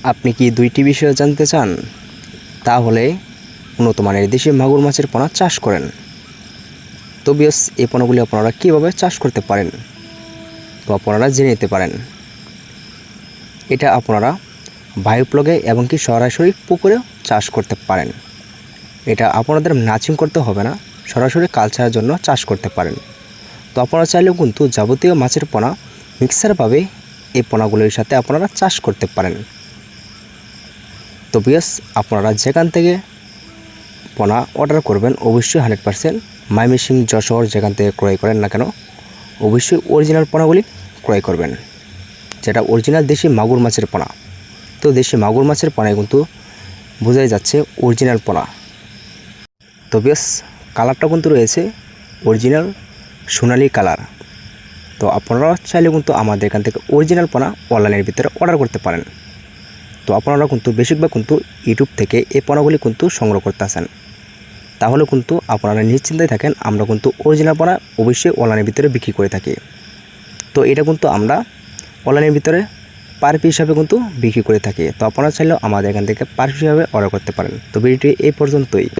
আপনি কি দুইটি বিষয় জানতে চান? তাহলে উন্নত মানের দেশি মাগুর মাছের পোনা চাষ করেন। তো বিয়স এই পোনাগুলি আপনারা কীভাবে চাষ করতে পারেন তো আপনারা জেনে নিতে পারেন। এটা আপনারা বায়োপ্লগে এবং কি সরাসরি পুকুরেও চাষ করতে পারেন। এটা আপনাদের নাচিং করতে হবে না, সরাসরি কালচারের জন্য চাষ করতে পারেন। তো আপনারা চাইলেও কিন্তু যাবতীয় মাছের পোনা মিক্সারভাবে এই পোনাগুলির সাথে আপনারা চাষ করতে পারেন। তো বিয়স আপনারা যেখান থেকে পোনা অর্ডার করবেন অবশ্যই 100% ময়মনসিং যশোর যেখান থেকে ক্রয় করেন না কেন অবশ্যই অরিজিনাল পোনাগুলি ক্রয় করবেন, যেটা অরিজিনাল দেশি মাগুর মাছের পোনা। তো দেশি মাগুর মাছের পোনায় কিন্তু বোঝাই যাচ্ছে অরিজিনাল পোনা। তো বেশ কালারটা কিন্তু রয়েছে অরিজিনাল সোনালি কালার। তো আপনারা চাইলে কিন্তু আমাদের এখান থেকে অরিজিনাল পোনা অনলাইনের ভিতরে অর্ডার করতে পারেন। তো আপনারা কিন্তু বেশিরভাগ কিন্তু ইউটিউব থেকে এই পোনাগুলি কিন্তু সংগ্রহ করতে আসেন, তাহলে কিন্তু আপনারা নিশ্চিন্তায় থাকেন আমরা কিন্তু অরিজিনাল পোনা অবশ্যই অনলাইনের ভিতরে বিক্রি করে থাকি। তো এটা কিন্তু আমরা অনলাইনের ভিতরে পার পিস হিসাবে কিন্তু বিক্রি করে থাকি। তো আপনারা চাইলেও আমাদের এখান থেকে পার পিস হিসাবে অর্ডার করতে পারেন। তো ভিডিওটি এই পর্যন্তই।